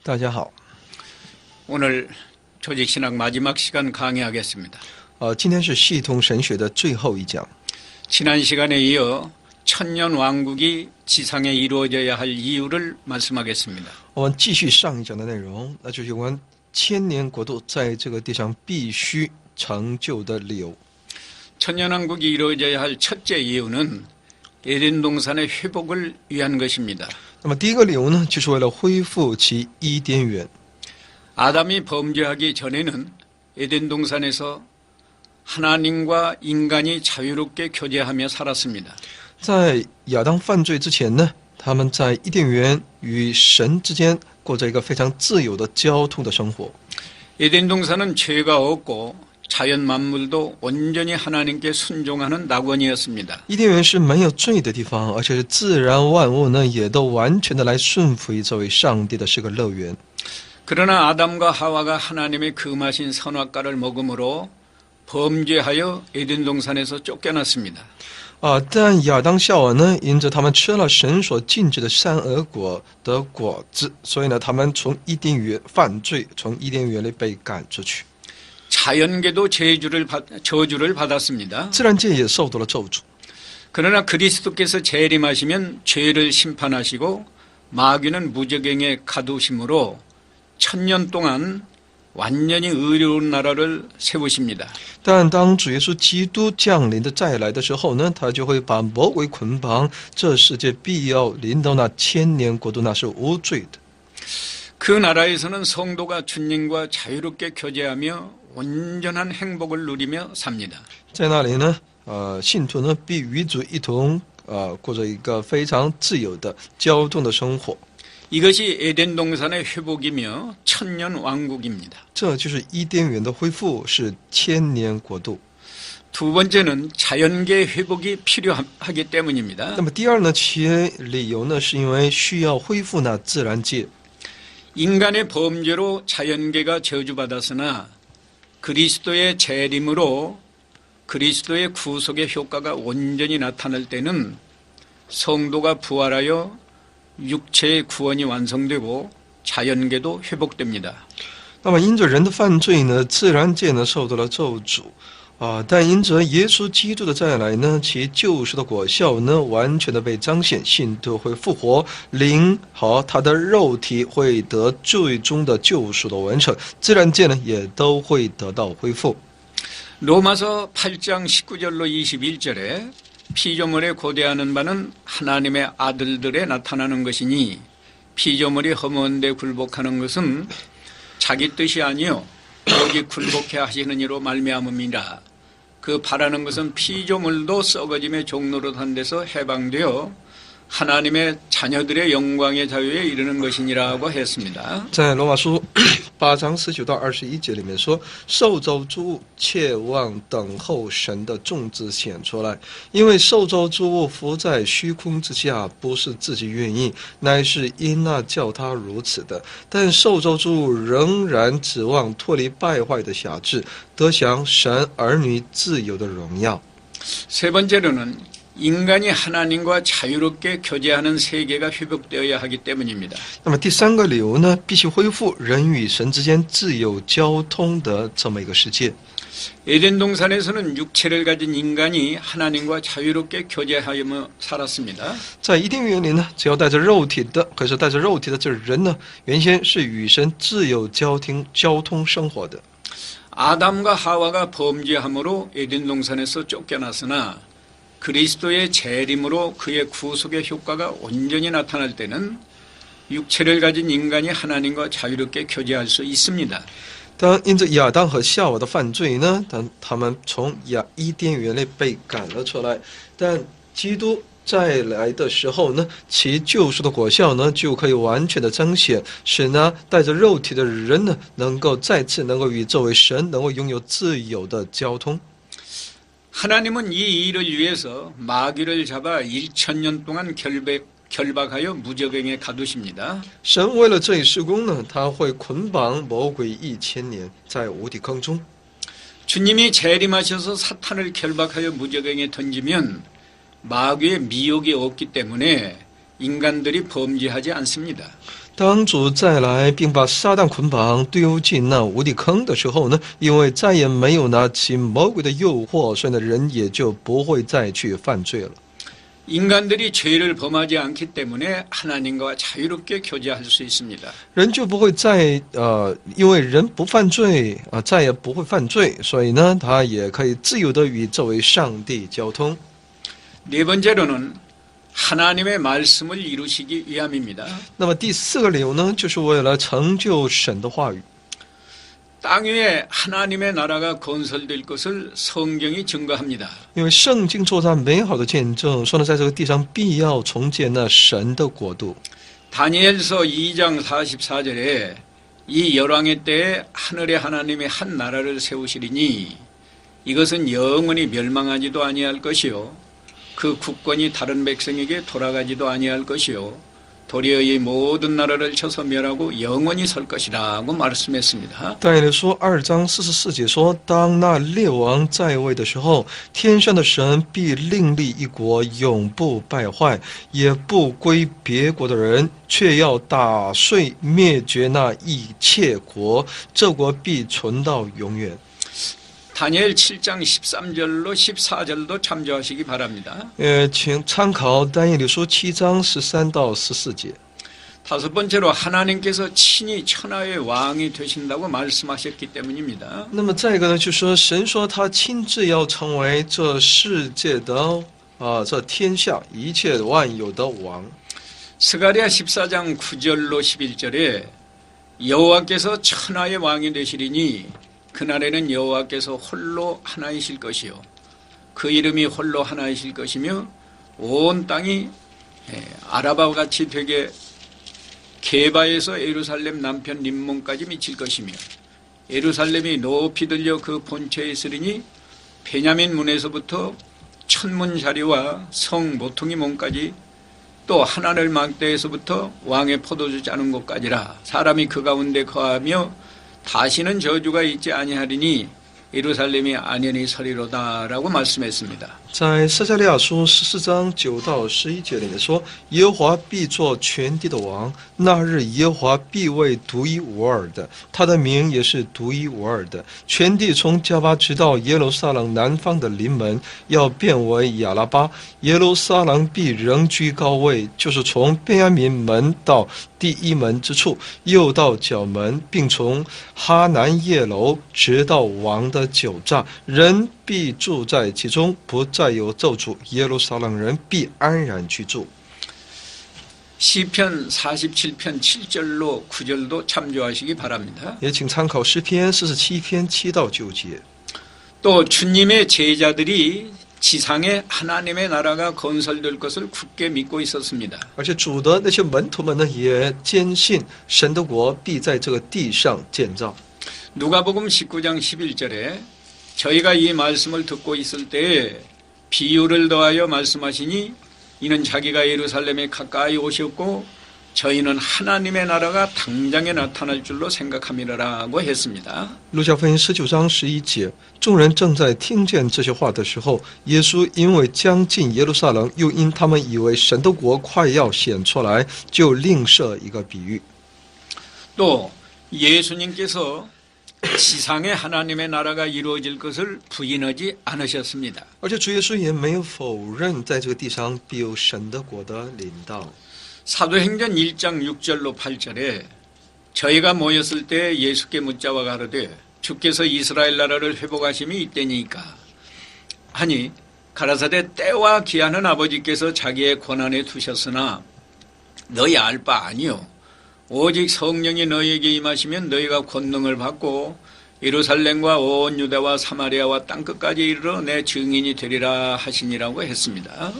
大家好， 오늘 조직신학 마지막 시간 강의하겠습니다. 今天是系统神学的最后一讲。 지난 시간에 이어 천년 왕국이 지상에 이루어져야 할 이유를 말씀하겠습니다. 我们继续上一讲的内容，那就是有关千年国度在这个地上必须成就的理由。 천년 왕국이 이루어져야 할 첫째 이유는 에덴 동산의 회복을 위한 것입니다. 那么第一个理由呢，就是为了恢复其伊甸园。 아담이 범죄하기 전에는 에덴 동산에서 하나님과 인간이 자유롭게 교제하며 살았습니다. 在亚当犯罪之前呢，他们在伊甸园与神之间过着一个非常自由的交通的生活。 에덴 동산은 죄가 없고 자연 만물도 온전히 하나님께 순종하는 낙원이었습니다. 伊甸园是没有罪的地方，而且是自然万物呢也都完全的来顺服于这位上帝的是个乐园。 그러나 아담과 하와가 하나님의 금하신 선악과를 먹음으로 범죄하여 에덴 동산에서 쫓겨났습니다. 但亚当夏娃呢，因着他们吃了神所禁止的善恶果的果子，所以呢，他们从伊甸园犯罪，从伊甸园里被赶出去。 자연계도 저주를 받았습니다. 自然界也受到了咒诅。 그러나 그리스도께서 재림하시면 죄를 심판하시고 마귀는 무저갱에 가두심으로 천년 동안 완전히 의로운 나라를 세우십니다. 但当主耶稣基督降临的再来的时候呢，他就会把魔鬼捆绑，这世界必要临到那千年国度，那是无罪的。 그 나라에서는 성도가 주님과 자유롭게 교제하며 온전한 행복을 누리며 삽니다. 在那里呢，信徒呢必与主一同过着一个非常自由的交通的生活。 이것이 에덴 동산의 회복이며 천년 왕국입니다. 这就是伊甸园的恢复，是千年国度。 두 번째는 자연계 회복이 필요하기 때문입니다. 那么第二呢，其理由呢，是因为需要恢复那自然界。 인간의 범죄로 자연계가 저주받았으나 그리스도의 재림으로 그리스도의 구속의 효과가 온전히 나타날 때는 성도가 부활하여 육체의 구원이 완성되고 자연계도 회복됩니다. 那么因着人的犯罪呢，自然界呢受到了咒诅但因着耶稣基督的再来呢，其救赎的果效呢完全的被彰显，信徒会复活，灵和他的肉体会得最终的救赎的完成，自然界呢也都会得到恢复。 로마서 8장 19절로 21절에 피조물에 고대하는 바는 하나님의 아들들에 나타나는 것이니 피조물이 허무한데 굴복하는 것은 자기 뜻이 아니요 오직 굴복해 하시는 이로 말미암음이라. 그 바라는 것은 피조물도 썩어짐의 종노릇한 데서 해방되어 하나님의 자녀들의 영광의 자유에 이르는 것이니라고 했습니다. 在罗马书8章19到21节里面说，受造之物切望等候神的种子显出来，因为受造之物伏在虚空之下，不是自己愿意，乃是因那叫他如此的。但受造之物仍然指望脱离败坏的辖制，得享神儿女自由的荣耀。 세 번째로는 인간이 하나님과 자유롭게 교제하는 세계가 회복되어야 하기 때문입니다. 那么第三个理由呢，必须恢复人与神之间自由交通的这么一个世界。 에덴 동산에서는 육체를 가진 인간이 하나님과 자유롭게 교제하며 살았습니다. 在伊甸园里呢，只要带着肉体的，可是带着肉体的这人呢，原先是与神自由交通生活的。 아담과 하와가 범죄함으로 에덴 동산에서 쫓겨났으나 그리스도의 재림으로 그의 구속의 효과가 온전히 나타날 때는 육체를 가진 인간이 하나님과 자유롭게 교제할 수 있습니다. 当因着亚当和夏娃的犯罪呢，他们从伊甸园里被赶了出来，但基督再来的时候呢，其救赎的果效呢，就可以完全的彰显，使呢带着肉体的人呢，能够再次能够与这位神能够拥有自由的交通。 하나님은 이 일을 위해서 마귀를 잡아 1000년 동안 결박하여 무저갱에 가두십니다. 神为了这一事工呢，他会捆绑魔鬼1000年，在无底坑中。 주님이 재림하셔서 사탄을 결박하여 무저갱에 던지면 마귀의 미혹이 없기 때문에 인간들이 범죄하지 않습니다. 当主再来，并把撒旦捆绑丢进那无底坑的时候呢，因为再也没有拿起魔鬼的诱惑，所以呢，人也就不会再去犯罪了。 인간들이 죄를 범하지 않기 때문에 하나님과 자유롭게 교제할 수 있습니다. 人就不会再因为人不犯罪再也不会犯罪，所以呢，他也可以自由的与这位上帝交通。 네 번째로는 하나님의 말씀을 이루시기 위함입니다. 那么第四个理由呢，就是为了成就神的话语。 땅 위에 하나님의 나라가 건설될 것을 성경이 증거합니다. 因为圣经做在美好的见证，说呢，在这个地上必要重建那神的国度。 다니엘서 2장 44절에 이 열왕의 때에 하늘의 하나님의 한 나라를 세우시리니 이것은 영원히 멸망하지도 아니할 것이요 그 국권이 다른 백성에게 돌아가지도 아니할 것이요 도리어 이 모든 나라를 쳐서 멸하고 영원히 설 것이라고 말씀했습니다. 但以理书2章44节说，当那列王在位的时候，天上的神必另立一国，永不败坏，也不归别国的人，却要打碎灭绝那一切国，这国必存到永远。 다니엘 7장 13절로 14절도 참조하시기 바랍니다. 请参考但以理书7章13到14节。 다섯 번째로 하나님께서 친히 천하의 왕이 되신다고 말씀하셨기 때문입니다. 那么再一个呢，就是说神说他亲自要成为这世界的这天下一切万有的王。 스가랴 14장 9절로 11절에 여호와께서 천하의 왕이 되시리니 그날에는 여호와께서 홀로 하나이실 것이요 그 이름이 홀로 하나이실 것이며 온 땅이 아라바와 같이 되게 게바에서 예루살렘 남편 림몬까지 미칠 것이며 예루살렘이 높이 들려 그 본처에 있으리니 베냐민 문에서부터 천문 자리와 성 모퉁이 문까지 또 하나늘 망대에서부터 왕의 포도주 짜는 곳까지라 사람이 그 가운데 거하며 다시는 저주가 있지 아니하리니 예루살렘이 안연히 서리로다라고 말씀했습니다. 在撒迦利亚书14章9到11节里面说，耶和华必作全地的王，那日耶和华必为独一无二的，他的名也是独一无二的。全地从加巴直到耶路撒冷南方的临门，要变为亚拉巴。耶路撒冷必仍居高位，就是从便雅悯门到第一门之处，又到角门，并从哈南叶楼直到王的酒榨，人必住在其中，不再有咒诅，耶路撒冷人必安然居住。 시편 47편 7절로 9절도 참조하시기 바랍니다. 也请参考诗篇47篇7到9节。 또 주님의 제자들이 지상에 하나님의 나라가 건설될 것을 굳게 믿고 있었습니다. 而且主的那些门徒们呢，也坚信神的国必在这个地上建造。 누가복음 19장 11절에 저희가 이 말씀을 듣고 있을 때에 비유를 더하여 말씀하시니 이는 자기가 예루살렘에 가까이 오셨고 저희는 하나님의 나라가 당장에 나타날 줄로 생각함이라고 했습니다. 路加福音19章11节，众人正在听见这些话的时候，耶稣因为将近耶路撒冷，又因他们以为神的国快要显出来，就另设一个比喻。 또 예수님께서 지상에 하나님의 나라가 이루어질 것을 부인하지 않으셨습니다. 而且主耶稣也没有否认，在这个地上必有神的国的领导。 사도행전 1장 6절로 8절에 저희가 모였을 때 예수께 묻자와 가로되 주께서 이스라엘 나라를 회복하심이 이때니까 하니 가라사대 때와 기한은 아버지께서 자기의 권한에 두셨으나 너희 알 바 아니요 오직 성령이 너희에게 임하시면 너희가 권능을 받고 예루살렘과 온 유대와 사마리아와 땅끝까지 이르러 내 증인이 되리라 하시니라고 했습니다.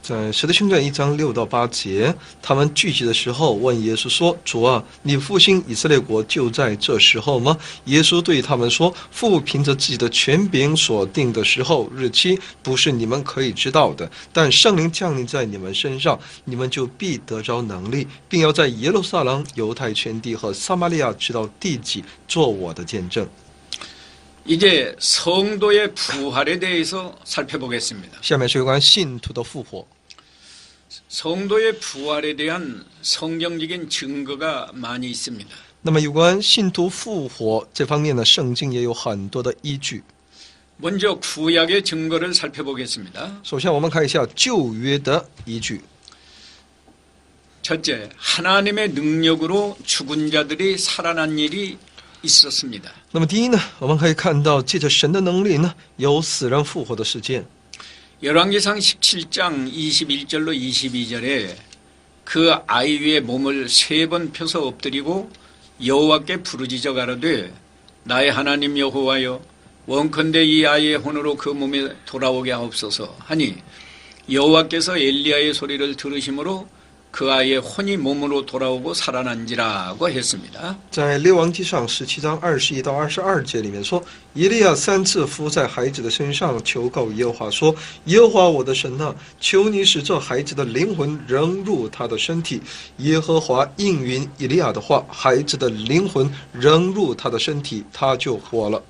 在使徒行传1章6到8节，他们聚集的时候问耶稣说：“主啊，你复兴以色列国就在这时候吗？”耶稣对他们说：“父凭着自己的权柄所定的时候日期，不是你们可以知道的。但圣灵降临在你们身上，你们就必得着能力，并要在耶路撒冷、犹太全地和撒玛利亚直到地极，做我的见证。” 이제 성도의 부활에 대해서 살펴보겠습니다. 下面是有关信徒的复活。 성도의 부활에 대한 성경적인 증거가 많이 있습니다. 那么有关信徒复活这方面呢，圣经也有很多的依据。 먼저 구약의 증거를 살펴보겠습니다. 首先，我们看一下旧约的依据。 첫째, 하나님의 능력으로 죽은 자들이 살아난 일이 있었습니다. 那么第一呢，我们可以看到借着神的能力呢，有死人复活的事件。 열왕기상 17장 21절로 22절에 그 아이 위에 몸을 3번 펴서 엎드리고 여호와께 부르짖어 가로되 나의 하나님 여호와여 원컨대 이 아이의 혼으로 그 몸에 돌아오게 하옵소서 하니 여호와께서 엘리야의 소리를 들으심으로 그 아이의 혼이 몸으로 돌아오고 살아난지라고 했습니다. 在列王记上17章21到22节里面说，以利亚3次伏在孩子的身上求告耶和华说：“耶和华我的神啊，求你使这孩子的灵魂仍入他的身体。”耶和华应允以利亚的话，孩子的灵魂仍入他的身体，他就活了。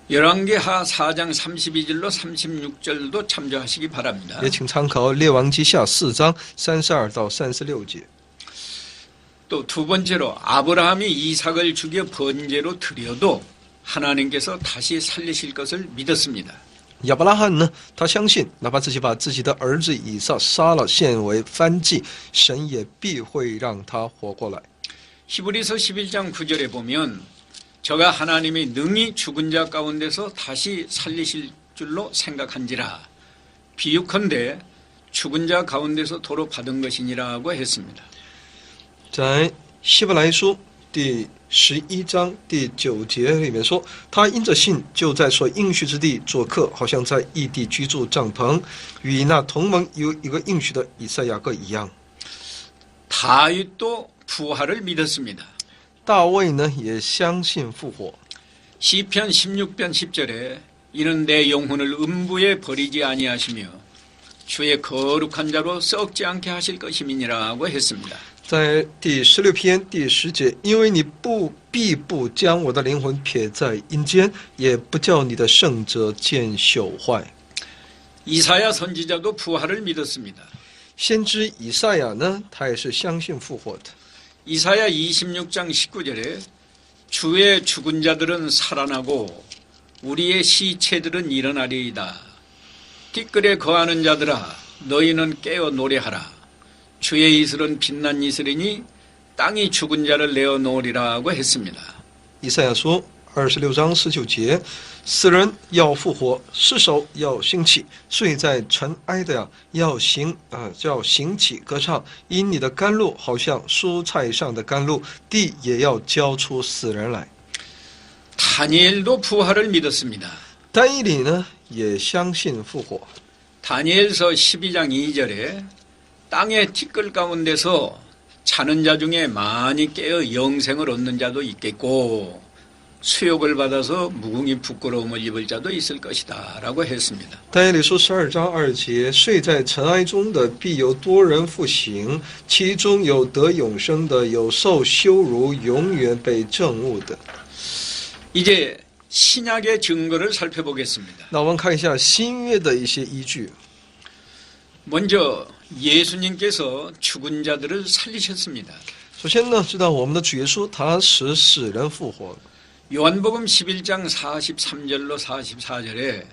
열왕기하 4장 32절로 36절도 참조하시기 바랍니다. 也请参考列王记下4章32到36节。 또 두 번째로 아브라함이 이삭을 죽여 번제로 드려도 하나님께서 다시 살리실 것을 믿었습니다. 亚伯拉罕呢，他相信，哪怕自己把自己的儿子以撒杀了，献为燔祭，神也必会让他活过来。 히브리서 11장 9절에 보면 저가 하나님이 능히 죽은 자 가운데서 다시 살리실 줄로 생각한지라 비유컨대 죽은 자 가운데서 도로 받은 것이니라고 했습니다. 在希伯来书第11章第9节里面说，他因着信就在所应许之地做客，好像在异地居住帐篷，与那同盟有一个应许的以赛亚各一样。 다윗도 부활을 믿었습니다. 大卫呢也相信复活。 시편 16편 10절에 이는 내 영혼을 음부에 버리지 아니하시며 주의 거룩한 자로 썩지 않게 하실 것임이니라고 했습니다. 在第16篇第10节，因为你必不将我的灵魂撇在阴间，也不叫你的圣者见朽坏。 이사야 선지자도 부활을 믿었습니다. 先知以赛亚呢，他也是相信复活的。 이사야 26장 19절에 주의 죽은 자들은 살아나고 우리의 시체들은 일어나리이다. 띠끌에 거하는 자들아 너희는 깨어 노래하라. 주의 이슬은 빛난 이슬이니 땅이 죽은 자를 내어 놓으리라고 했습니다. 以赛亚说26章19节，死人要复活，尸首要兴起，睡在尘埃的呀，要兴起歌唱，因你的甘露好像蔬菜上的甘露，地也要交出死人来。 다니엘도 부활을 믿었습니다. 但以理呢也相信复活。 다니엘서 12장 2절에 땅의 티끌 가운데서 자는 자 중에 많이 깨어 영생을 얻는 자도 있겠고 수욕을 받아서 무궁히 부끄러움을 입을 자도 있을 것이다 라고 했습니다. 但以理书12章2节，睡在尘埃中的必有多人复醒，其中有得永生的，有受羞辱永远被憎恶的。 이제 신약의 증거를 살펴보겠습니다. 那我们看一下新约的一些依据。 먼저 예수님께서 죽은 자들을 살리셨습니다. 首先呢，知道我们的主耶稣他使死人复活了。 요한복음 11장 43절로 44절에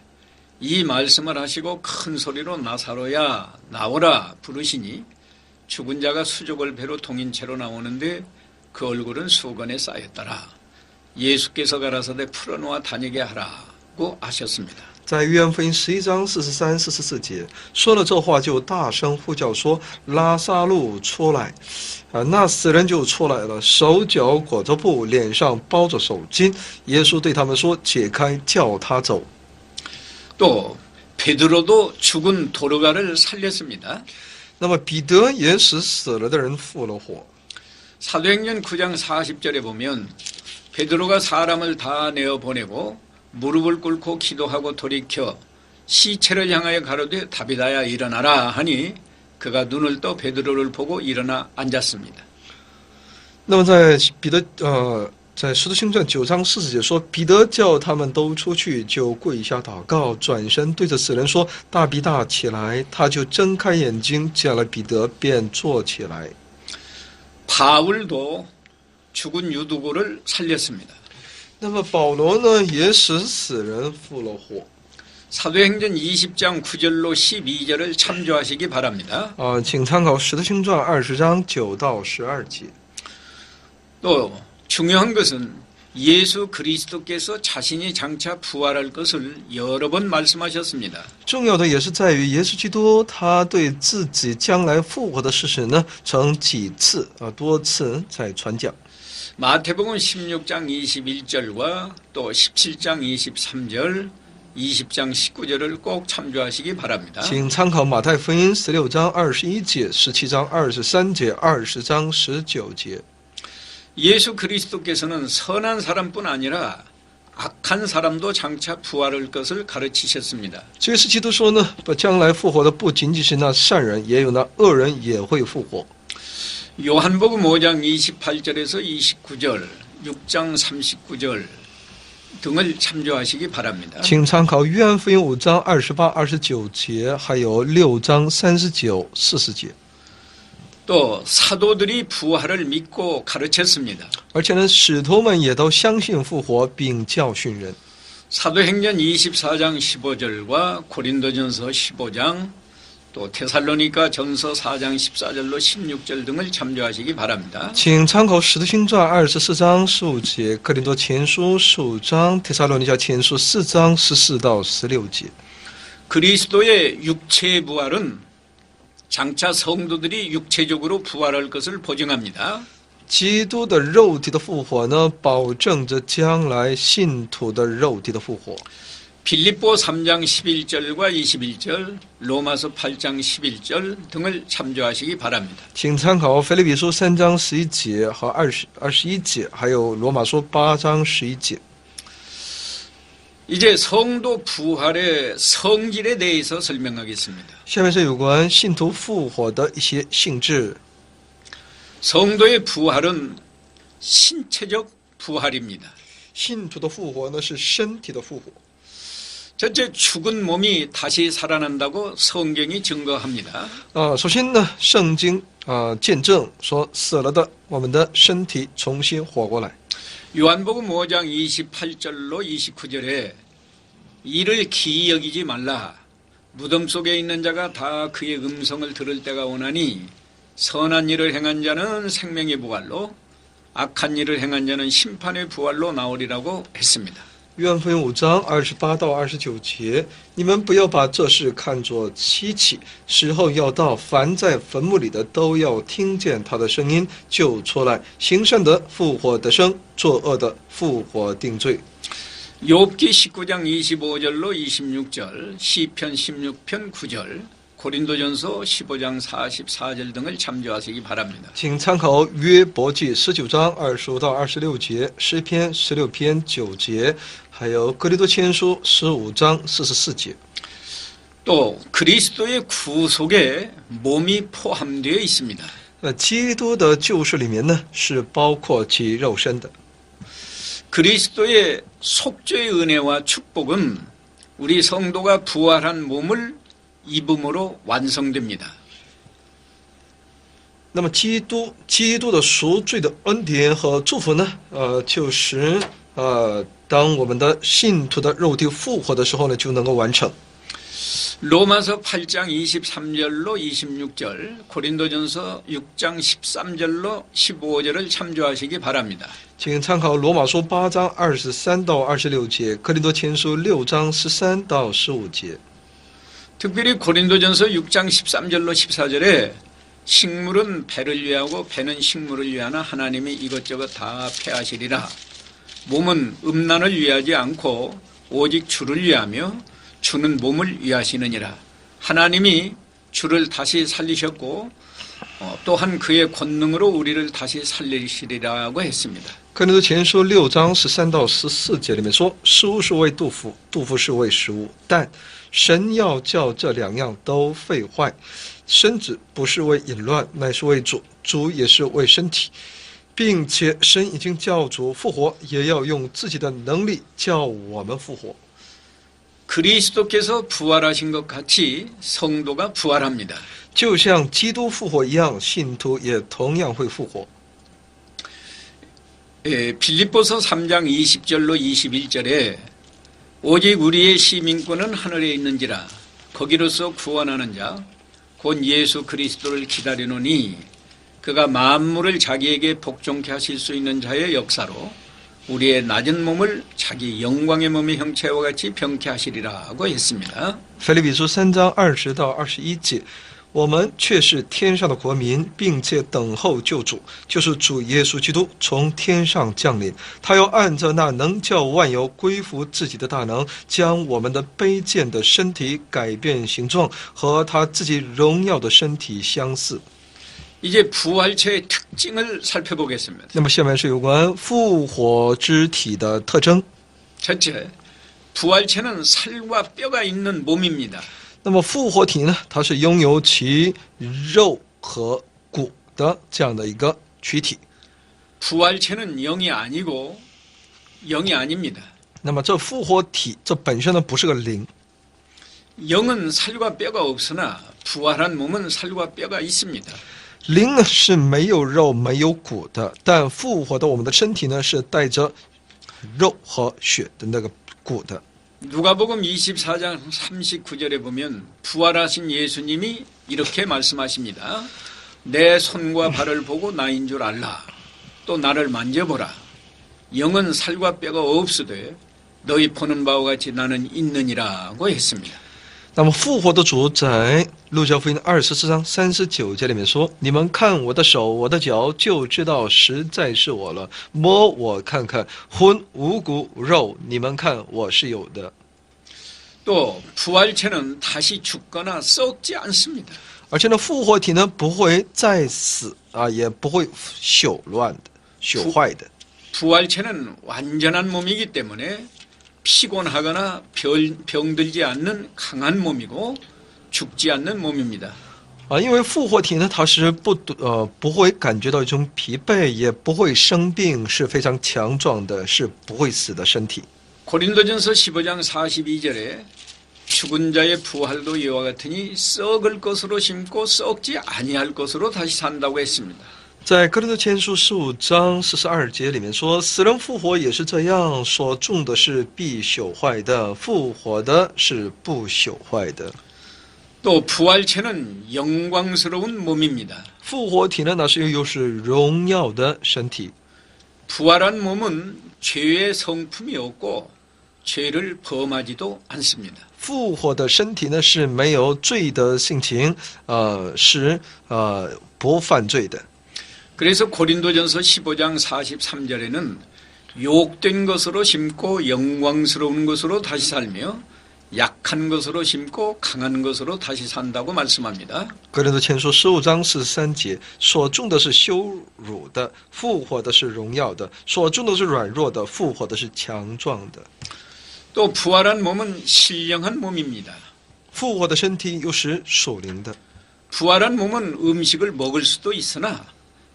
이 말씀을 하시고 큰 소리로 나사로야 나오라 부르시니 죽은 자가 수족을 배로 동인 채로 나오는데 그 얼굴은 수건에 쌓였더라. 예수께서 가라사대 풀어놓아 다니게 하라고 하셨습니다. 在约翰福音11章43、44节说了这话，就大声呼叫说：“拉撒路出来！”那死人就出来了，手脚裹着布，脸上包着手巾。耶稣对他们说：“解开，叫他走。” 또 베드로도 죽은 도르가를 살렸습니다. 那么彼得也使死了的人复了活。 사도행전 9장 40절에 보면 베드로가 사람을 다 내어 보내고 무릎을 꿇고 기도하고 돌이켜 시체를 향하여 가로되 다비다야 일어나라 하니 그가 눈을 떠 베드로를 보고 일어나 앉았습니다. 那么在彼得在《使徒行传》9章40节说，彼得叫他们都出去，就跪下祷告，转身对着死人说：“大彼大，起来！”他就睁开眼睛，见了彼得，便坐起来。 바울도 죽은 유두고를 살렸습니다. 那么保罗呢，也使死人复了活。 사도행전 20장 9절로 12절을 참조하시기 바랍니다. 请参考《使徒行传》20章9到12节。 또 중요한 것은 예수 그리스도께서 자신이 장차 부활할 것을 여러 번 말씀하셨습니다. 重要的也是在于耶稣基督他对自己将来复活的事实呢，曾几次多次在传讲。 마태복음 16장 21절과 또 17장 23절, 20장 19절을 꼭 참조하시기 바랍니다. 请参考马太福音16章21节、17章23节、20章19节。 예수 그리스도께서는 선한 사람뿐 아니라 악한 사람도 장차 부활할 것을 가르치셨습니다. 耶稣基督说呢，将来复活的不仅仅是那善人，也有那恶人也会复活。 요한복음 5장 28절에서 29절, 6장 39절 등을 참조하시기 바랍니다. 请参考约翰福音5章28、29节，还有6章39、40节。 또 사도들이 부활을 믿고 가르쳤습니다. 而且呢，使徒们也都相信复活，并教训人。 사도행전 24장 15절과 고린도전서 15장 또 데살로니가 전서 4장 14절로 16절 등을 참조하시기 바랍니다. 请参考《使徒行传》24章15节，《哥林多前书》15章，《帖撒罗尼迦前书》4章14到16节。 그리스도의 육체의 부활은 장차 성도들이 육체적으로 부활할 것을 보증합니다. 基督的肉体的复活呢，保证着将来信徒的肉体的复活。 빌립보 3장 11절과 21절, 로마서 8장 11절 등을 참조하시기 바랍니다. 请参考腓立比书3章11节和21节，还有罗马书8章11节。 이제 성도 부활의 성질에 대해서 설명하겠습니다. 下面是有关信徒复活的一些性质。 성도의 부활은 신체적 부활입니다. 信徒的复活呢，是身体的复活。 전체 죽은 몸이 다시 살아난다고 성경이 증거합니다. 首先呢，圣经见证说死了的，我们的身体重新活过来。 요한복음 5장 28절로 29절에 이를 기이 여기지 말라. 무덤 속에 있는 자가 다 그의 음성을 들을 때가 오나니 선한 일을 행한 자는 생명의 부활로 악한 일을 행한 자는 심판의 부활로 나오리라고 했습니다. 约翰福音5章28到29节，你们不要把这事看作稀奇，时候要到，凡在坟墓里的都要听见他的声音，就出来。行善的复活得生，作恶的复活定罪。 욥기 19장 25절로 26절, 시편 16편 9절, 고린도전서 15장 44절 등을 참조하시기 바랍니다. 请参考约伯记19章25到26节，诗篇16篇9节，还有哥林多前书15章44节。 또 그리스도의 구속에 몸이 포함되어 있습니다. 基督的救赎里面呢，是包括其肉身的。 그리스도의 속죄의 은혜와 축복은 우리 성도가 부활한 몸을 입음으로 완성됩니다. 那么基督的赎罪的恩典和祝福呢，就是当我们的信徒的肉体复活的时候呢，就能够完成。 로마서 8장 23절로 26절, 고린도전서 6장 13절로 15절을 참조하시기 바랍니다. 请参考罗马书8章23到26节，哥林多前书6章13到15节。 특별히 고린도전서 6장 13절로 14절에 식물은 배를 위하고 배는 식물을 위하나 하나님이 이것저것 다 폐하시리라. 몸은 음란을 위하지 않고 오직 주를 위하며 주는 몸을 위하시느니라. 하나님이 주를 다시 살리셨고 또한 그의 권능으로 우리를 다시 살리시리라고 했습니다. 哥林多前书6章13到14节里面说，食物是为肚腹，肚腹是为食物，但神要叫这两样都废坏。身子不是为淫乱，乃是为主，主也是为身体。并且神已经叫主复活，也要用自己的能力叫我们复活。 그리스도께서 부활하신 것 같이 성도가 부활합니다. 就像基督复活一样，信徒也同样会复活。 빌립보서 3장 20절로 21절에 오직 우리의 시민권은 하늘에 있는지라 거기로서 구원하는 자 곧 예수 그리스도를 기다리노니 그가 만물을 자기에게 복종케 하실 수 있는 자의 역사로 우리의 낮은 몸을 자기 영광의 몸의 형체와 같이 병케 하시리라고 했습니다. 腓立比书3章20到21节，我们却是天上的国民，并且等候救主，就是主耶稣基督从天上降临。他要按着那能叫万有归服自己的大能，将我们的卑贱的身体改变形状，和他自己荣耀的身体相似。 이제 부활체의 특징을 살펴보겠습니다. 那么下面是有关复活之体的特征。 첫째, 부활체는 살과 뼈가 있는 몸입니다. 那么复活体呢，它是拥有其肉和骨的这样的一个躯体。 부활체는 영이 아니고 영이 아닙니다. 那么这复活体这本身呢不是个灵， 영은 살과 뼈가 없으나 부활한 몸은 살과 뼈가 있습니다. 灵呢是没有肉没有骨的，但复活的我们的身体呢是带着肉和血的那个骨的。 누가복음 24장 39절에 보면 부활하신 예수님이 이렇게 말씀하십니다. 내 손과 발을 보고 나인 줄 알라. 또 나를 만져보라. 영은 살과 뼈가 없으되 너희 보는 바와 같이 나는 있느니라고 했습니다. 那么复活的主在路加福音24章39节里面说：“你们看我的手，我的脚，就知道实在是我了。摸我看看，魂无骨肉，你们看我是有的。” 또 부활체는 다시 죽거나 썩지 않습니다. 而且呢，复活体呢不会再死啊，也不会朽乱的、朽坏的。 부활체는 완전한 몸이기 때문에 피곤하거나 병들지 않는 강한 몸이고 죽지 않는 몸입니다. 啊，因为复活体呢，它是不会感觉到一种疲惫，也不会生病，是非常强壮的，是不会死的身体。 고린도전서 15장 42절에 죽은 자의 부활도 이와 같으니 썩을 것으로 심고 썩지 아니할 것으로 다시 산다고 했습니다. 在哥林多前书15章42节里面说，死人复活也是这样，所种的是必朽坏的，复活的是不朽坏的。 또 부활체는 영광스러운 몸입니다. 复活体呢，那是又是荣耀的身体。 부활한 몸은 죄의 성품이 없고 죄를 범하지도 않습니다. 复活的身体呢是没有罪的性情，是不犯罪的。 그래서 고린도전서 15장 43절에는 욕된 것으로 심고 영광스러운 것으로 다시 살며 약한 것으로 심고 강한 것으로 다시 산다고 말씀합니다. 哥林多前书15章43节，所种的是羞辱的，复活的是荣耀的；所种的是软弱的，复活的是强壮的。 또 부활한 몸은 신령한 몸입니다. 复活的身体又是属灵的。 부활한 몸은 음식을 먹을 수도 있으나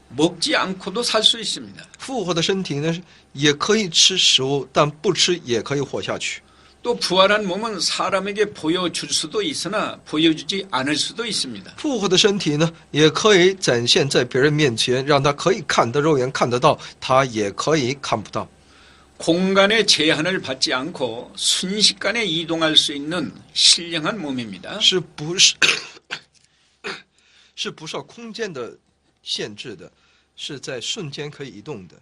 먹지 않고도 살 수 있습니다. 复活的身体呢，也可以吃食物，但不吃也可以活下去。 또 부활한 몸은 사람에게 보여줄 수도 있으나 보여주지 않을 수도 있습니다. 复活的身体呢，也可以展现在别人面前，让他可以看得肉眼看得到，他也可以看不到。 공간의 제한을 받지 않고 순식간에 이동할 수 있는 신령한 몸입니다. 是不受空间的限制的，是在瞬间可以移动的。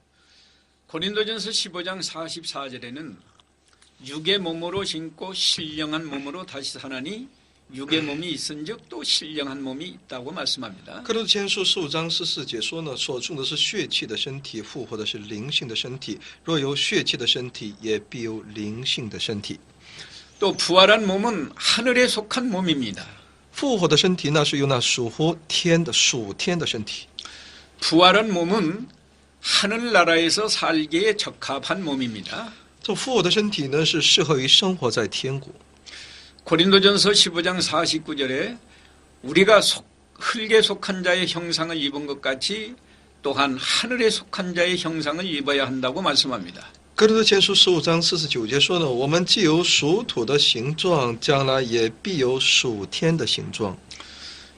고린도전서 15장 44절에는 육의 몸으로 신고 신령한 몸으로 다시 사나니 육의 몸이 있은즉 또 신령한 몸이 있다고 말씀합니다. 哥林多前书15章14节说呢，所种的是血气的身体，复活的是灵性的身体。若有血气的身体，也必有灵性的身体。 또 부활한 몸은 하늘에 속한 몸입니다. 复活的身体呢，是由那属天的身体。 부활한 몸은 하늘나라에서 살기에 적합한 몸입니다. 这复活的身体呢，是适合于生活在天国。 고린도전서 15장 49절에 우리가 흙에 속한 자의 형상을 입은 것 같이 또한 하늘에 속한 자의 형상을 입어야 한다고 말씀합니다. 哥林多前书15章49节说呢，我们既有属土的形状，将来也必有属天的形状。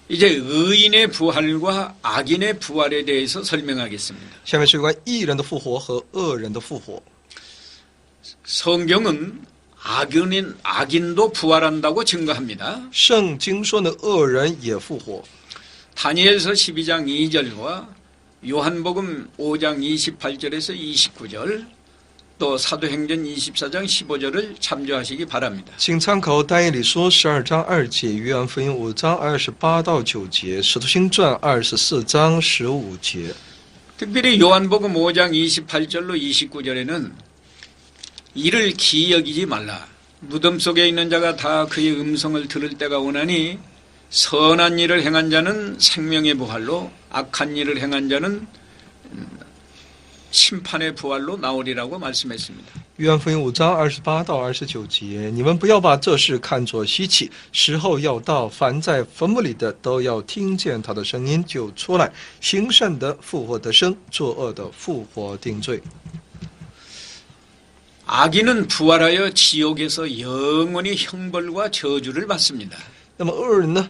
이제 의인의 부활과 악인의 부활에 대해서 설명하겠습니다. 下面是有关义人的复活和恶人的复活。 성경은 악인도 부활한다고 증거합니다. 圣经说呢，恶人也复活。 다니엘서 12장 2절과 요한복음 5장 28절에서 29절 또 사도행전 24장 15절을 참조하시기 바랍니다. 请参考但以理书12章2节、约翰福音5章28到9节、使徒行传24章15节。 특별히 요한복음 5장 28절로 29절에는 이를 기여기지 말라. 무덤 속에 있는 자가 다 그의 음성을 들을 때가 오나니 선한 일을 행한 자는 생명의 부활로 악한 일을 행한 자는 심판의 부활로 나오리라고 말씀했습니다. 约翰福音5章28到29节，你们不要把这事看作稀奇，时候要到，凡在坟墓里的都要听见他的声音，就出来，行善的复活得生，作恶的复活定罪。 악인은 부활하여 지옥에서 영원히 형벌과 저주를 받습니다. 那么恶人呢？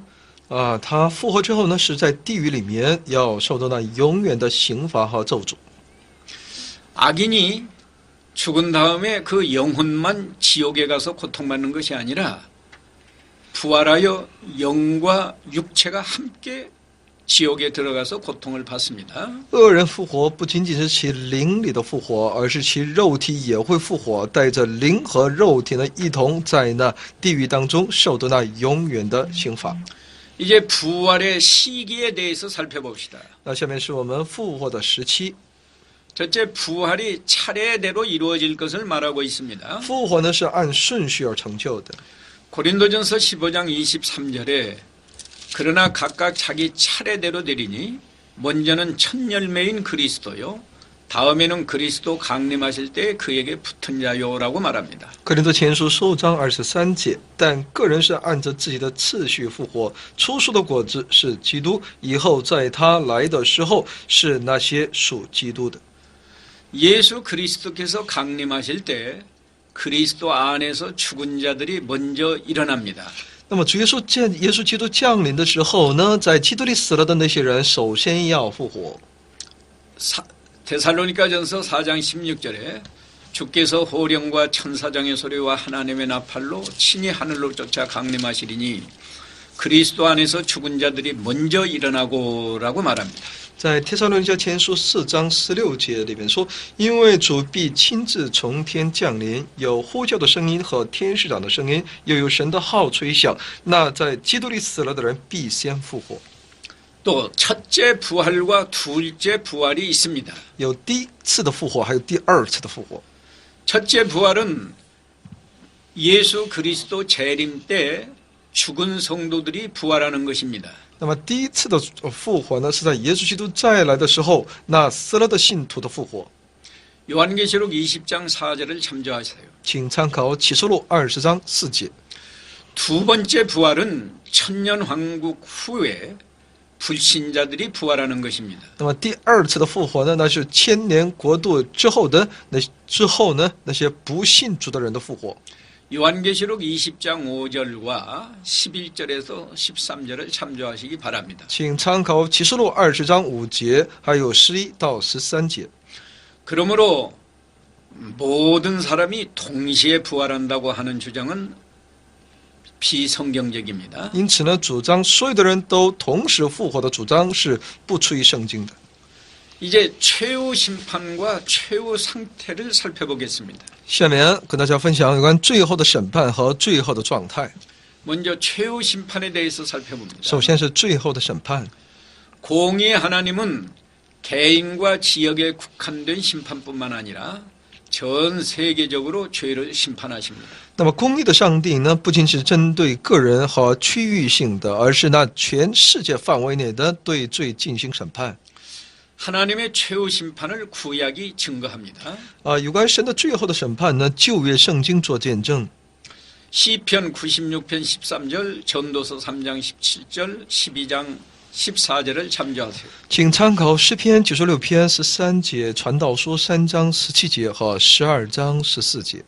他复活之后呢，是在地狱里面要受到那永远的刑罚和咒诅。 악인이 죽은 다음에 그 영혼만 지옥에 가서 고통받는 것이 아니라 부활하여 영과 육체가 함께 지옥에 들어가서 고통을 받습니다. 恶人复活不仅仅是其灵里的复活，而是其肉体也会复活，带着灵和肉体呢一同在那地狱当中受到那永远的刑罚。 이제 부활의 시기에 대해서 살펴봅시다. 那下面是我们复活的时期。 첫째, 부활이 차례대로 이루어질 것을 말하고 있습니다. 复活呢是按顺序而成就的。 고린도전서 15장 23절에 그러나 각각 자기 차례대로 되리니 먼저는 첫 열매인 그리스도요 다음에는 그리스도 강림하실 때 그에게 붙은 자요라고 말합니다. 哥林多前书15章23节，但个人是按着自己的次序复活，初熟的果子是基督，以后在他来的时候是那些属基督的。 예수 그리스도께서 강림하실 때 그리스도 안에서 죽은 자들이 먼저 일어납니다. 那么主耶稣基督降临的时候呢，在基督里死了的那些人，首先要复活。 데살로니가전서 4장 16절에 주께서 호령과 천사장의 소리와 하나님의 나팔로 친히 하늘로 쫓아 강림하시리니 그리스도 안에서 죽은 자들이 먼저 일어나고라고 말합니다. 在帖撒罗尼迦前书4章16节里面说，因为主必亲自从天降临，有呼叫的声音和天使长的声音，又有神的号吹响，那在基督里死了的人必先复活。 또 첫째 부활과 둘째 부활이 있습니다. 有第一次的复活，还有第二次的复活。 첫째 부활은 예수 그리스도 재림 때 죽은 성도들이 부활하는 것입니다. 那么第一次的复活呢，是在耶稣基督再来的时候，那死了的信徒的复活。 요한계시록 20장 4절을 참조하세요. 请参考启示录20章4节。 두 번째 부활은 천년 왕국 후에 불신자들이 부활하는 것입니다. 那么第二次的复活呢，那是千年国度之后那些不信主的人的复活。 요한계시록 20장 5절과 11절에서 13절을 참조하시기 바랍니다. 请参考启示录20章5节，还有11到13节。 그러므로 모든 사람이 동시에 부활한다고 하는 주장은 비성경적입니다. 因此呢，主张所有的人都同时复活的主张是不出于圣经的。 이제 최후 심판과 최후 상태를 살펴보겠습니다. 下面跟大家分享有关最后的审判和最后的状态。 먼저 최후 심판에 대해서 살펴봅니다. 首先是最后的审判。 공의의 하나님은 개인과 지역에 국한된 심판뿐만 아니라 전 세계적으로 죄를 심판하십니다. 那么公义的上帝呢，不仅是针对个人和区域性的，而是那全世界范围内的对罪进行审判。 하나님의 최후 심판을 구약이 증거합니다. 有关神的最后的审判呢，旧约圣经做见证。 시편 96편 13절, 전도서 3장 17절, 12장 14절을 참조하세요. 请参考诗篇96篇13节、传道书3章17节和12章14节。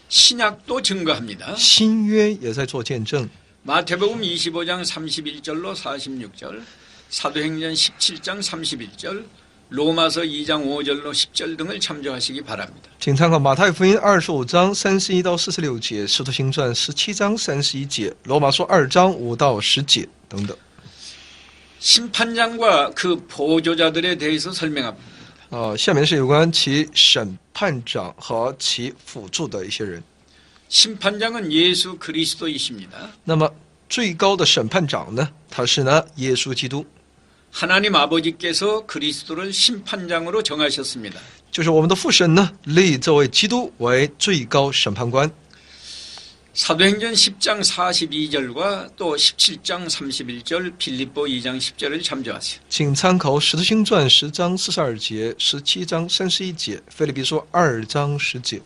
신약도 증거합니다. 新约也在做见证。 마태복음 25장 31절로 46절, 사도행전 17장 31절, 로마서 2장 5절로 10절 등을 참조하시기 바랍니다. 请参考马太福音25章31到46节、使徒行传17章31节、罗马书2章5到10节等等。 심판장과 그 보조자들에 대해서 설명합니다. 下面是有关其审判长和其辅助的一些人。 심판장은 예수 그리스도이십니다. 那么最高的审判长呢，他是呢耶稣基督， 하나님 아버지께서 그리스도를 심판장으로 정하셨습니다. 就是我们的父神呢，立这位基督为最高审判官。 사도행전 10장 42절과 또 17장 31절, 빌립보 2장 10절을 참조하세요. 请参考《使徒行传》10章42节、17章31节、腓立比书2章10节。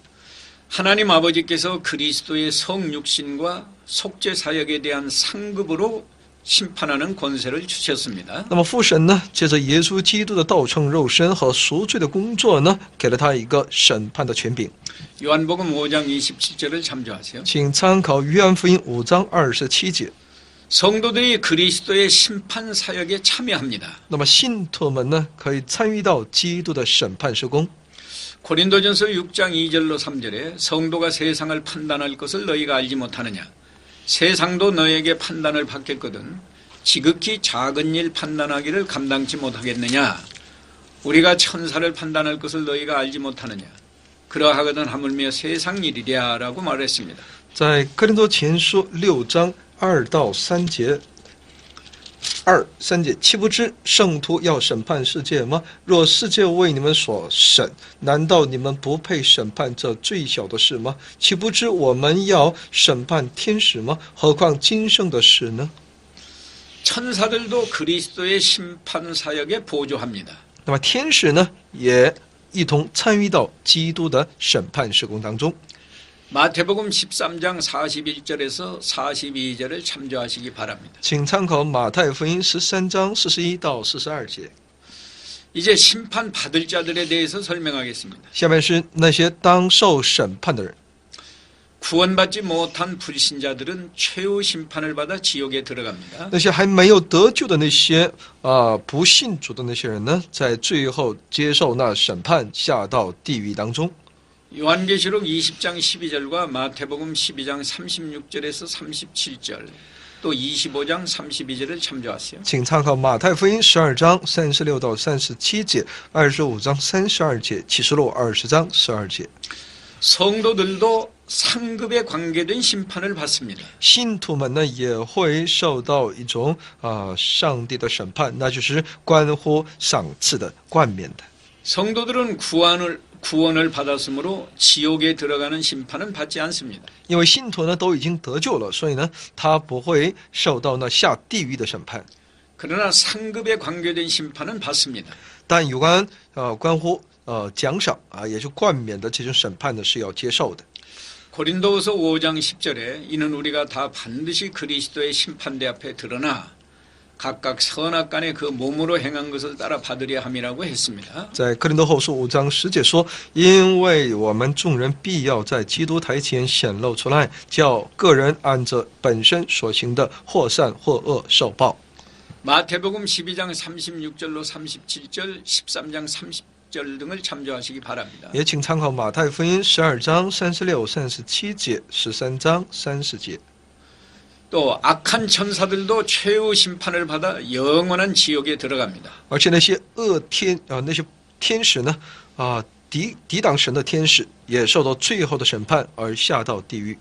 하나님 아버지께서 그리스도의 성육신과 속죄 사역에 대한 상급으로 심판하는 권세를 주셨습니다. 那么父神呢，借着耶稣基督的道成肉身和赎罪的工作呢，给了他一个审判的权柄。 요한복음 5장 27절을 참조하세요. 请参考《约翰福音》5章27节。 성도들이 그리스도의 심판 사역에 참여합니다. 那么信徒们呢，可以参与到基督的审判施工。 고린도전서 6장 2절로 3절에 성도가 세상을 판단할 것을 너희가 알지 못하느냐. 세상도 너에게 판단을 받겠거든 지극히 작은 일 판단하기를 감당치 못하겠느냐. 우리가 천사를 판단할 것을 너희가 알지 못하느냐. 그러하거든 하물며 세상 일이랴 라고 말했습니다. 在哥林多前书6章2到3节。 3节，岂不知圣徒要审判世界吗？若世界为你们所审，难道你们不配审判这最小的事吗？岂不知我们要审判天使吗？何况今生的事呢？ 천사들도 그리스도의 심판 사역에 보조합니다. 那么天使呢，也一同参与到基督的审判施工当中。 마태복음 13장 41절에서 42절을 참조하시기 바랍니다. 请参考马太福音13章41到42节。 이제 심판 받을 자들에 대해서 설명하겠습니다. 下面是那些当受审判的人。 구원받지 못한 불신자들은 최후 심판을 받아 지옥에 들어갑니다. 那些还没有得救的那些不信主的那些人呢，在最后接受那审判，下到地狱当中。 요한계시록 20장 12절과 마태복음 12장 36절에서 37절 또 25장 32절을 참조하세요. 请参考马太福音12章36到37节、25章32节、启示录20章12节。 성도들도 상급에 관계된 심판을 받습니다. 信徒们呢也会受到一种上帝的审判，那就是关乎赏赐的、冠冕的。 성도들은 구원을 받았으므로 지옥에 들어가는 심판은 받지 않습니다. 因为信徒呢都已经得救了，所以呢他不会受到那下地狱的审判。 그러나 상급에 관계된 심판은 받습니다. 但有关关乎奖赏也就冠冕的这种审判呢是要接受的。 고린도후서 5장 10절에 이는 우리가 다 반드시 그리스도의 심판대 앞에 드러나 각각 선악간에 그 몸으로 행한 것을 따라 받으려 함이라고 했습니다. 在哥林多后书5章10节说，因为我们众人必要在基督台前显露出来，叫个人按着本身所行的或善或恶受报。 마태복음 12장 36절로 37절, 13장 30절 등을 참조하시기 바랍니다. 也请参考马太福音12章36、37节、13章30节。 또 악한 천사들도 최후 심판을 받아 영원한 지옥에 들어갑니다. 而且那些那些天使呢抵挡神的天使也受到最后的审判而下到地狱。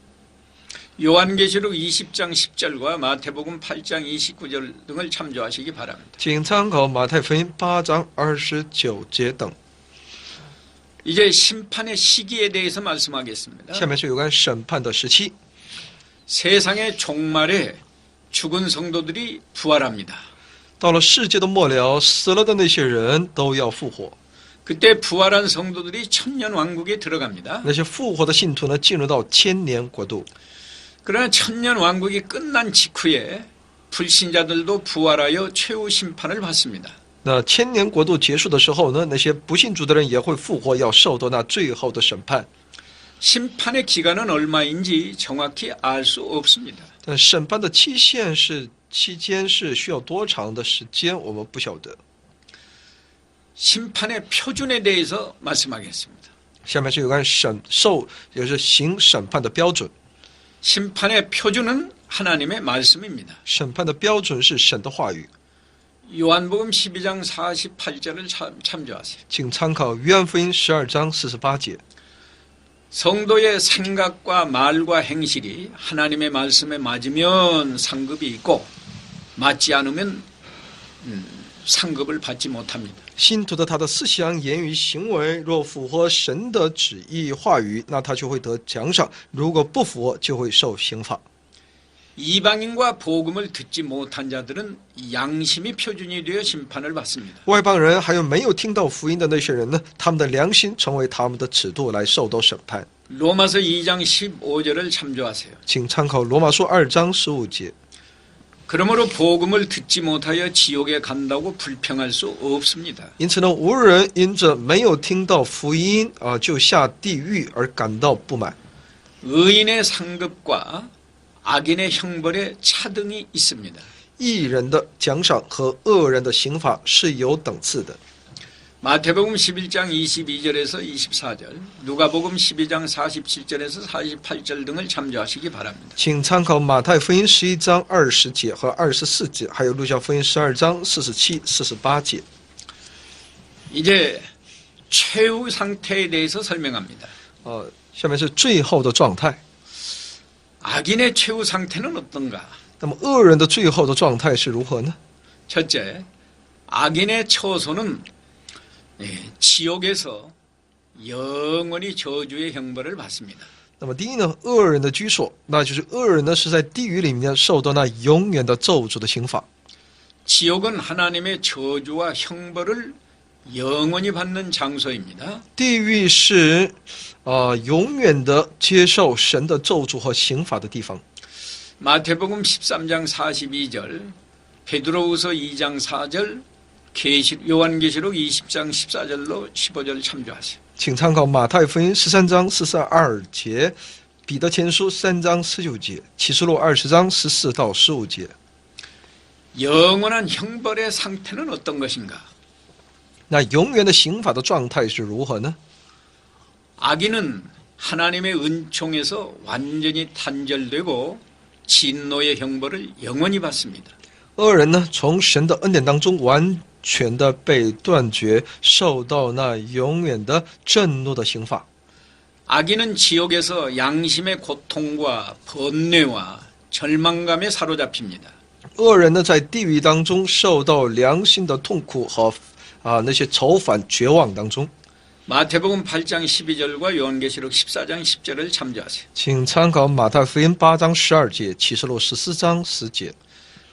요한계시록 20장 10절과 마태복음 8장 29절 등을 참조하시기 바랍니다. 请参考马太福音8章29节等。 이제 심판의 시기에 대해서 말씀하겠습니다. 下面是有关审判的时期。 세상의 종말에 죽은 성도들이 부활합니다. 到了世界的末了，死了的那些人都要复活。 그때 부활한 성도들이 천년 왕국에 들어갑니다. 那些复活的信徒呢，进入到千年国度。 그러나 천년 왕국이 끝난 직후에 불신자들도 부활하여 최후 심판을 받습니다. 那千年国度结束的时候呢，那些不信主的人也会复活，要受到那最后的审判。 심판의 기간은 얼마인지 정확히 알 수 없습니다. 但审判的期间是需要多长的时间，我们不晓得。 심판의 표준에 대해서 말씀하겠습니다. 下面是有关也是行审判的标准。 심판의 표준은 하나님의 말씀입니다. 审判的标准是神的话语。 요한복음 12장 48절을 참조하세요. 请参考约翰福音12章48节。 성도의 생각과 말과 행실이 하나님의 말씀에 맞으면 상급이 있고 맞지 않으면 상급을 받지 못합니다. 信徒的他的思想、言语、行为，若符合神的旨意话语，那他就会得奖赏；如果不符合，就会受刑罚。 이방인과 복음을 듣지 못한 자들은 양심이 표준이 되어 심판을 받습니다. 外邦人还有没有听到福音的那些人呢？他们的良心成为他们的尺度来受到审判。 로마서 2장 15절을 참조하세요. 请参考罗马书2章15节。 그러므로 복음을 듣지 못하여 지옥에 간다고 불평할 수 없습니다. 因此呢，无人因着没有听到福音就下地狱而感到不满。 의인의 상급과 악인의 형벌에 차등이 있습니다. 义人的奖赏和恶人的刑罚是有等次的。 마태복음 11장 22절에서 24절, 누가복음 12장 47절에서 48절 등을 참조하시기 바랍니다. 请参考马太福音11章20节和24节，还有路加福音12章47、48节。 이제 최후 상태에 대해서 설명합니다. 下面是最后的状态。 악인의 최후 상태는 어떤가? 那么恶人的最后的状态是如何呢？ 첫째, 악인의 처소는 지옥에서 영원히 저주의 형벌을 받습니다. 那么第一呢，恶人的居所，那就是恶人呢是在地狱里面受到那永远的咒诅的刑罚。 지옥은 하나님의 저주와 형벌을 영원히 받는 장소입니다. 地狱是永远的接受神的咒诅和刑罚的地方。 마태복음 13장 42절, 베드로후서 2장 4절, 요한계시록 20장 14절로 15절 참조하세요. 请参考马太福音13章42节，彼得前书3章19节，启示录20章14到15节。 영원한 형벌의 상태는 어떤 것인가? 那永远的刑罚的状态是如何呢？ 악인은 하나님의 은총에서 완전히 단절되고 진노의 형벌을 영원히 받습니다. 恶人呢，从神的恩典当中完全的被断绝，受到那永远的震怒的刑罚。 악인은 지옥에서 양심의 고통과 번뇌와 절망감에 사로잡힙니다. 恶人呢，在地狱当中受到良心的痛苦和那些愁烦、绝望当中。 마태복음 8장 12절과 요한계시록 14장 10절을 참조하세요. 请参考马太福音8章12节、启示录14章10节。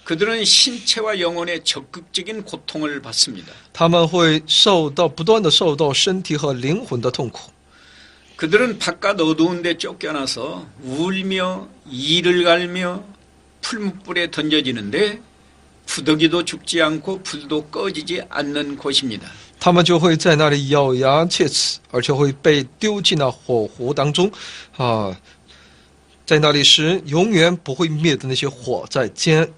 그들은 신체와 영혼의 적극적인 고통을 받습니다. 他们会不断的受到身体和灵魂的痛苦。 그들은 바깥 어두운 데 쫓겨나서 울며 이를 갈며 풀무불에 던져지는데 구더기도 죽지 않고 불도 꺼지지 않는 곳입니다. 他们就会在那里咬牙切齿，而且会被丢进那火湖当中，在那里是永远不会灭的那些火在煎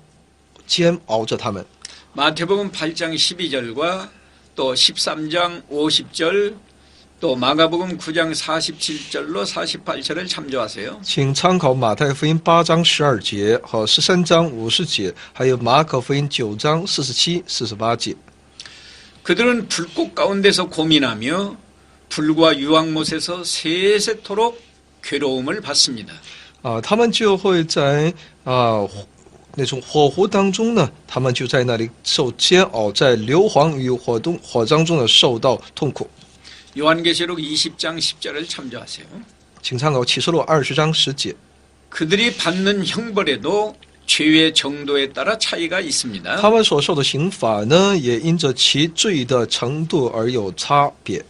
熬着他们。 마태복음 8장 12절과 또 13장 50절 또 마가복음 9장 47절로 48절을 참조하세요. 请参考马太福音8章12节和13章50节，还有马可福音9章47、48节。 그들은 불꽃 가운데서 고민하며 불과 유황못에서 세세토록 괴로움을 받습니다. 他们就会在那种火湖当中呢，他们就在那里受煎熬，在硫磺与火当中呢受到痛苦。 요한계시록 20장 10절을 참조하세요. 请参考启示录20章10节。 그들이 받는 형벌에도 죄의 정도에 따라 차이가 있습니다. 他们所受的刑罚呢，也因着其罪的程度而有差别。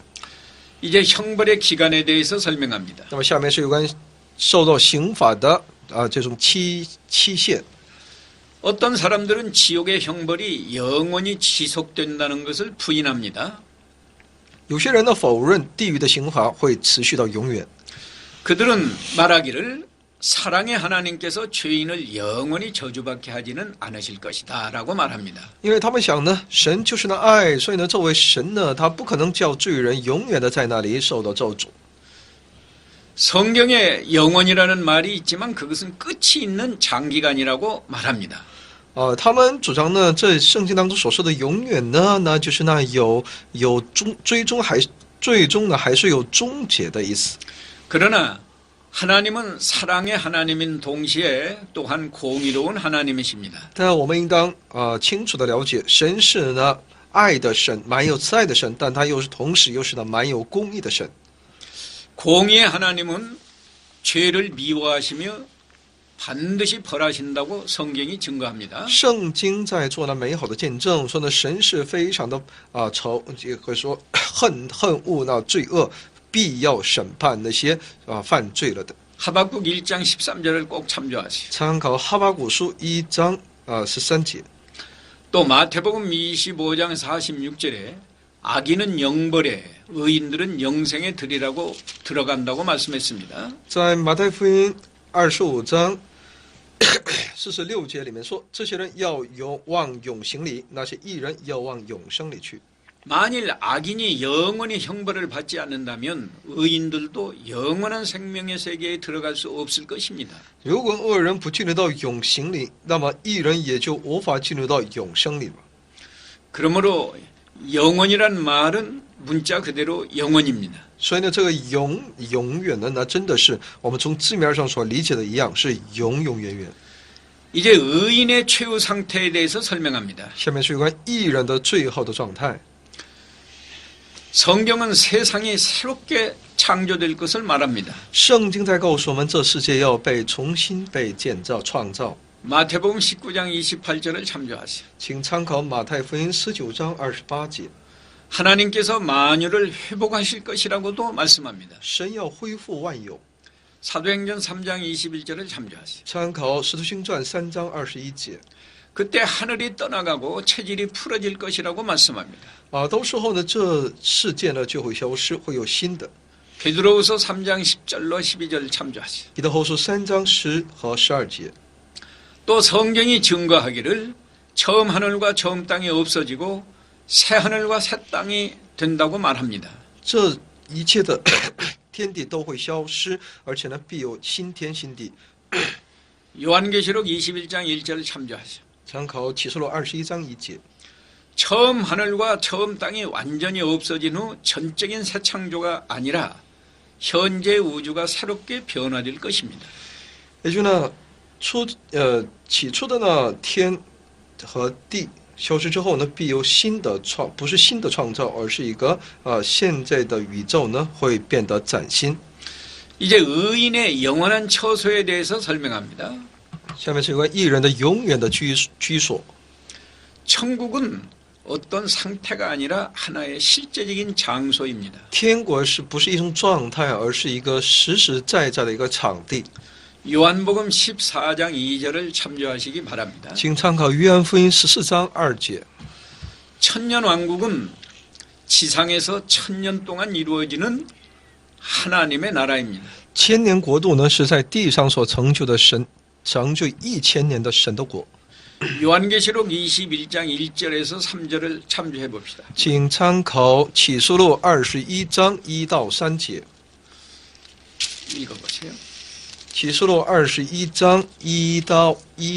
이제 형벌의 기간에 대해서 설명합니다. 那么下面是有关受到刑罚的这种期限。 어떤 사람들은 지옥의 형벌이 영원히 지속된다는 것을 부인합니다. 有些人呢否认地狱的刑罚会持续到永远， 그들은 말하기를 사랑의 하나님께서 죄인을 영원히 저주받게 하지는 않으실 것이다 라고 말합니다. 因为他们想呢，神就是那爱，所以呢，这位神呢，他不可能叫罪人永远的在那里受到咒诅。 성경에 영원이라는 말이 있지만 그것은 끝이 있는 장기간이라고 말합니다. 他们主张呢，这圣经当中所说的永远呢，那就是那有最终呢还是有终结的意思。 그러나 하나님은 사랑의 하나님인 동시에 또한 공의로운 하나님이십니다. 但我们应当清楚的了解，神是呢爱的神，蛮有慈爱的神，但他同时又是呢蛮有公义的神。 공의의 하나님은 죄를 미워하시며 반드시 벌하신다고 성경이 증거합니다. 圣经在做呢美好的见证，说呢神是非常的也可以说恨恶那罪恶，必要审判那些犯罪了的。 하박국 1장 13절을 꼭 참조하세요. 参考哈巴谷书1章13节。 또 마태복음 25장 46절에 악인은 영벌에 의인들은 영생에 들이라고 들어간다고 말씀했습니다. 在马太福音25章46节里面说，这些人要往永刑里，那些义人要往永生里去。 만일 악인이 영원히 형벌을 받지 않는다면 의인들도 영원한 생명의 세계에 들어갈 수 없을 것입니다. 如果恶人不进入到永刑里，那么义人也就无法进入到永生里了。 그러므로 영원이란 말은 문자 그대로 영원입니다. 所以呢，这个永远呢，那真的是我们从字面上所理解的一样，是永远。 이제 의인의 최후 상태에 대해서 설명합니다. 下面是有关义人的最后的状态。 성경은 세상이 새롭게 창조될 것을 말합니다. 圣经在告诉我们，这世界要被重新被建造、创造。 마태복음 19장 28절을 참조하세요. 请参考马太福音19章28节。 하나님께서 만유를 회복하실 것이라고도 말씀합니다. 神要恢复万有。 사도행전 3장 21절을 참조하세요. 参考使徒行传3章21节。 그때 하늘이 떠나가고 체질이 풀어질 것이라고 말씀합니다. 到时候呢，这世界呢就会消失，会有新的。 베드로후서 3장 10절로 12절 참조하세요. 彼得后书3章10和12节。 또 성경이 증거하기를 처음 하늘과 처음 땅이 없어지고 새 하늘과 새 땅이 된다고 말합니다. 这一切的天地都会消失，而且呢，必有新天新地。 요한계시록 21장 1절을 참조하세요. 参考启示录21章1节。 처음 하늘과 처음 땅이 완전히 없어진 후 전적인 새 창조가 아니라 현재 우주가 새롭게 변화될 것입니다. 也就呢，起初的那天和地消失之后呢，必有新的不是新的创造，而是一个现在的宇宙呢会变得崭新。 이제 의인의 영원한 처소에 대해서 설명합니다. 下面是有关义人的永远的居所。 천국은 어떤 상태가 아니라 하나의 실제적인 장소입니다. 天国不是一种状态，而是一个实实在在的一个场地。 요한복음 14장 2절을 참조하시기 바랍니다. 请参考约翰福音14章2节。 천년왕국은 지상에서 1000년 동안 이루어지는 하나님의 나라입니다. 千年国度呢，是在地上所成就的神，成就1000年的神的国。 요한계시록 21장 1절에서 3절을 참조해 봅시다. 请参考启示录21章1到3节。 읽어보세요. 启示录21章1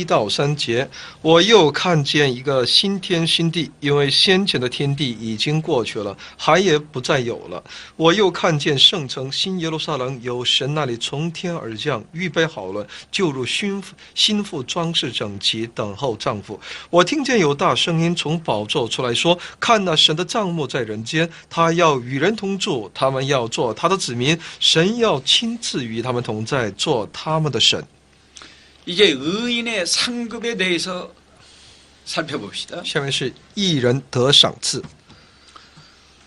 到3节，我又看见一个新天新地，因为先前的天地已经过去了，海也不再有了。我又看见圣城新耶路撒冷由神那里从天而降，预备好了，就如新妇装饰整齐，等候丈夫。我听见有大声音从宝座出来说：“看哪，神的帐幕在人间，他要与人同住，他们要做他的子民，神要亲自与他们同在，做他们的神。” 이제 의인의 상급에 대해서 살펴봅시다. 下面是义人得赏赐。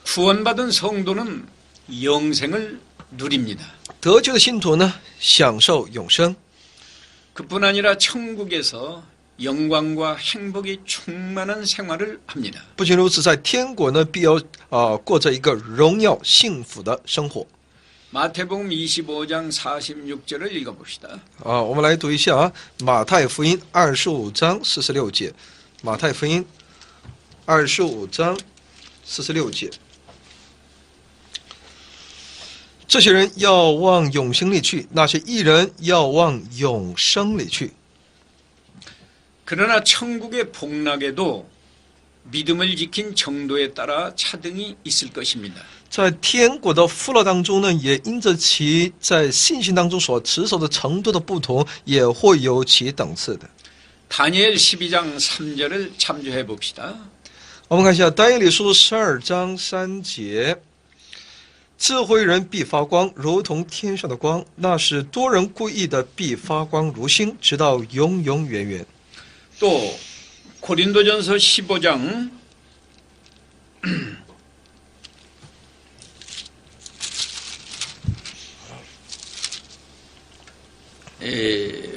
구원받은 성도는 영생을 누립니다. 得救的信徒呢，享受永生。 그뿐 아니라 천국에서 영광과 행복이 충만한 생활을 합니다. 不仅如此，在天国呢，必要过着一个荣耀幸福的生活。 마태복음 25장 46절을 읽어봅시다. 我们来读一下马太福音25章46节。马太福音25章46节。这些人要往永生里去，那些义人要往永生里去。 그러나 천국의 복락에도 믿음을 지킨 정도에 따라 차등이 있을 것입니다. 在天国的福乐当中呢，也因着其在信心当中所持守的程度的不同，也会有其等次的。 다니엘 12장 3절을 참조해 봅시다. 我们看一下但以理书12章3节。 智慧人必发光，如同天上的光；那是多人故意的，必发光如星，直到永永远远。 또 고린도전서 15장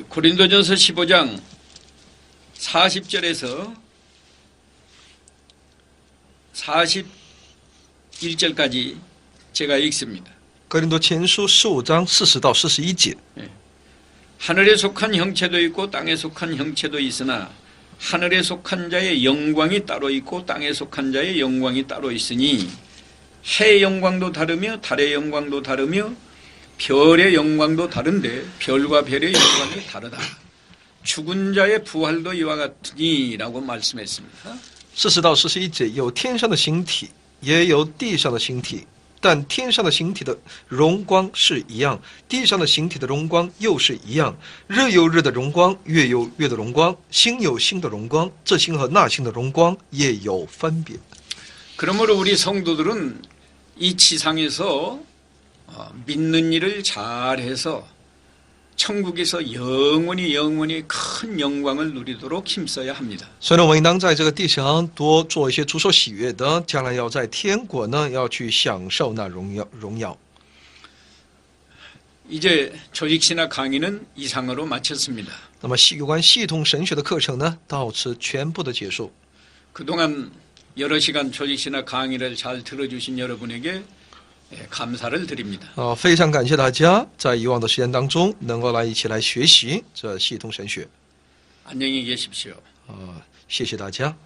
고린도전서 15장 40절에서 41절까지 제가 읽습니다. 哥林多前书15章40到41节。 하늘에 속한 형체도 있고 땅에 속한 형체도 있으나 하늘에 속한 자의 영광이 따로 있고 땅에 속한 자의 영광이 따로 있으니 해의 영광도 다르며 달의 영광도 다르며 별의 영광도 다른데 별과 별의 영광이 다르다. 죽은 자의 부활도 이와 같으니라고 말씀했습니다. 40到41节，有天上的形体，也有地上的形体，但天上的形体的荣光是一样，地上的形体的荣光又是一样。日有日的荣光，月有月的荣光，星有星的荣光，这星和那星的荣光也有分别。 그러므로 우리 성도들은 이 지상에서 믿는 일을 잘해서 천국에서 영원히 큰 영광을 누리도록 힘써야 합니다. 所以呢，我们应当在这个地上多做一些主所喜悦的，将来要在天国呢，要去享受那荣耀。 이제 조직신학 강의는 이상으로 마쳤습니다. 那么有关系统神学的课程呢，到此全部的结束。 그동안 여러 시간 조직신학 강의를 잘 들어주신 여러분에게 감사를 드립니다. 非常感谢大家在以往的时间当中能够一起来学习这系统神学。 안녕히 계십시오. 谢谢大家。